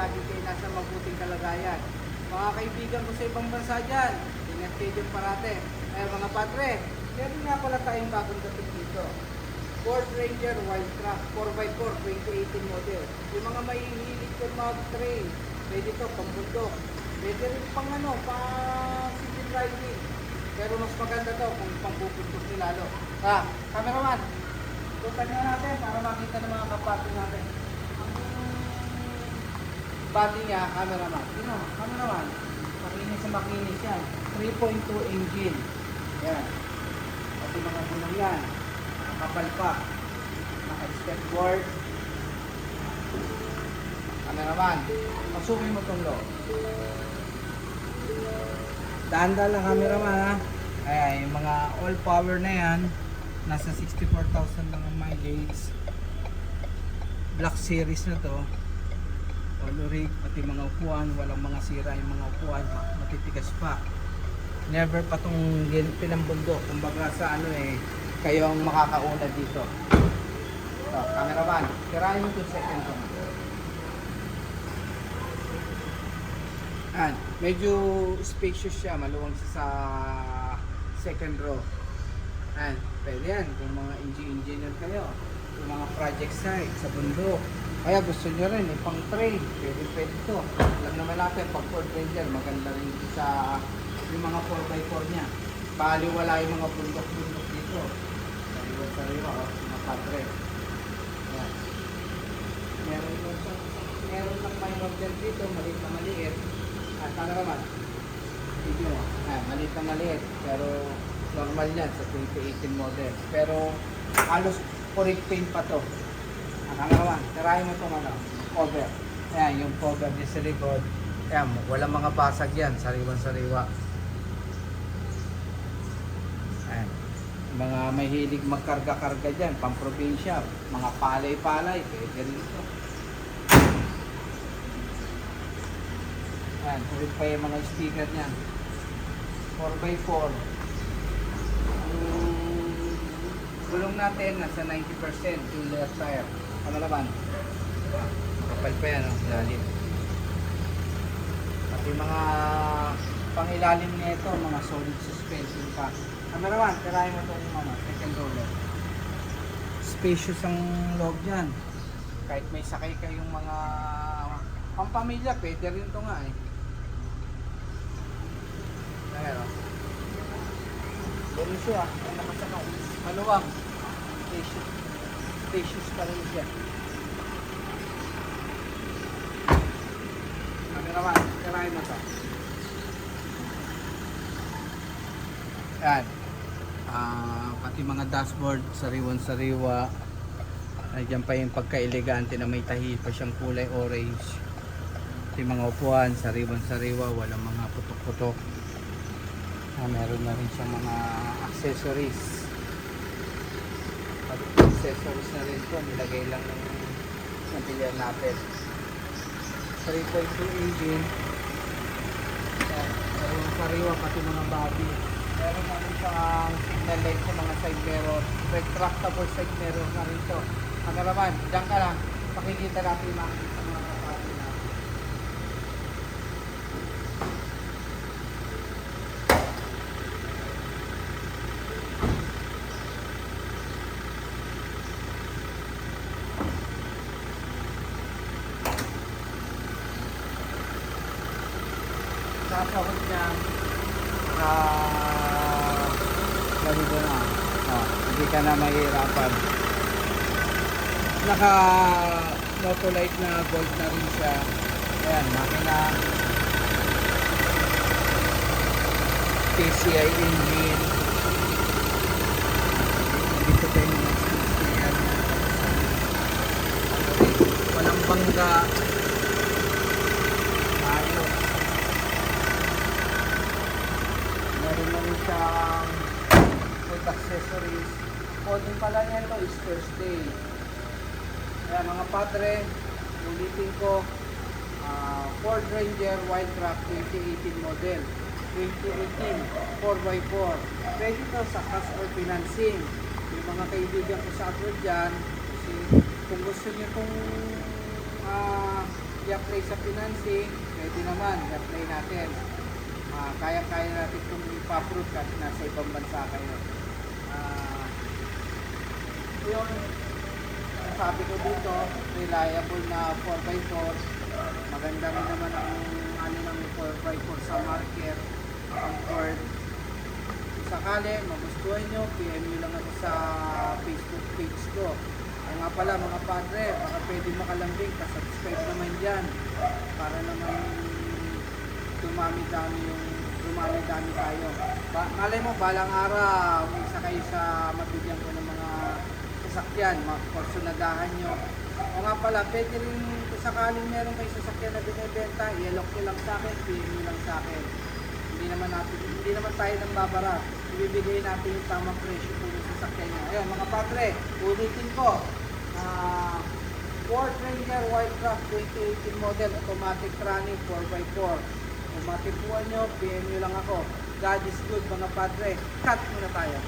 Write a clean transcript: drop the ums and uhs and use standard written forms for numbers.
lagi kayo nasa mabuting kalagayan. Mga kaibigan ko sa ibang bansa dyan, ingat kayo dyan parate. Mga padre, meron nga pala tayong bagong dating dito. Ford Ranger Wildcraft 4x4 2018 model. Yung mga mahihilig ko mag-train, pwede to, pambundok. Pwede rin pang city driving. Pero mas maganda to kung pambubundok ni lalo. Cameraman, tutan nga natin para makita ng mga kapatid natin. Ang body niya, cameraman. Cameraman, makinis sa makinis yan. 3.2 engine. Yan. Pati mga bunang yan. Kapal pa. Naka-step board. Cameraman, pasukin mo itong low. Dahan-dahan lang cameraman ha. Ayan, yung mga all power na yan. Nasa 64,000 lang ang mileage. Black series na to. All rig, pati mga upuan. Walang mga sira yung mga upuan. Matitigas pa. Never pa itong pinambundok. Kumbaga sa kayo ang makakauna dito. So, cameraman, tirahin mo 2 seconds lang. Medyo spacious siya, maluwang siya sa second row. Pwede yan kung mga engineer kayo, yung mga project site sa bundok. Kaya gusto nyo rin, pang train, pwede to. Alam naman natin, pag Ford Ranger, maganda rin sa yung mga 4x4 niya. Baliwala yung mga bundok-bundok dito. Sariwa, mga padre. Ayan. Meron lang may model dito, maliit na maliit. Cameraman, video mo. Maliit na maliit, pero normal yan sa 2018 model. Pero halos correct paint pa to. Cameraman, tirahin mo itong cover. Ayan, yung cover niya sa likod. Ayan, walang mga basag yan, sariwan-sariwa. Ayan. Mga may hilig magkarga-karga dyan, pang-probinsya, mga palay-palay, pwede rin ito. Ayan, tuwid pa yung mga speaker niyan. 4x4. Ang gulong natin, nasa 90% yung left tire. Ano naman? Makapal pa yan, ilalim. Pati mga pangilalim nito, mga solid suspension pa. Ano naman? Tirahin mo itong second roller. Spacious ang loob dyan. Kahit may sakay kayong mga pampamilya, pwede rin ito nga Ayan o. Ganun siya. Ang nakasakay. Maluwang. Spacious pa rin siya. Cameraman, tirahin mo ito. Ayan. Pati mga dashboard, sariwan-sariwa. Nandiyan pa yung pagka-elegante na may tahi pa siyang kulay orange. Pati mga upuan, sariwan-sariwa, walang mga putok-putok. Meron na rin siyang mga accessories. Accessories na rin ito, nilagay lang ng nabilyan natin. 3.2 engine. Sariwa pati mga body. Meron na rin siyang signal light sa mga side mirror. Retractable side mirror na rin ito. Cameraman, dyan ka lang. Pakikita natin yung mga kapatid natin. Sasahod niya ganito na. Hindi ka na mahirapan. Naka Motolite na gold na rin siya. Ayan, makina PCI engine. Dito tayo mga skills na yan. Walang bangga. Ayos. Meron na rin siyang food accessories. Pwede pala niya ito is first day. Kaya mga padre, ulitin ko, Ford Ranger Wildcraft 2018 model. 2018 4x4. Pwede ito sa cash or financing. Yung mga kaibigan ko sa abroad dyan, kasi kung gusto nyo itong i-apply sa financing, pwede naman, i-apply natin. Kaya-kaya natin kung ipa-approve kahit nasa ibang bansa kayo. Yun, ang sabi ko dito, reliable na 4x4. Maganda rin naman ang ano ng 4x4 sa market, comfort. Sakali, magustuhan nyo, PM nyo lang ako sa Facebook page ko. Kaya nga pala mga padre, baka pwede makalambing, pa-subscribe naman dyan para naman dumami-dami tayo. Malay mo, balang araw, isa kayo sa mabigyan ko ng mga sasakyan, maporsunadahan nyo. O nga pala, pwede rin kung sakaling meron kayo sasakyan na binibenta, i-alok nyo lang sa akin, PM nyo lang sa akin. Hindi naman tayo nang babara. Ibibigay natin yung tamang presyo po yung sasakyan nyo. Ayun mga padre, ulitin ko. Ford Ranger Wildcraft 2018 model, automatic running 4x4. Kung matipuan nyo, PM nyo lang ako. God is good mga padre. Cut muna tayo.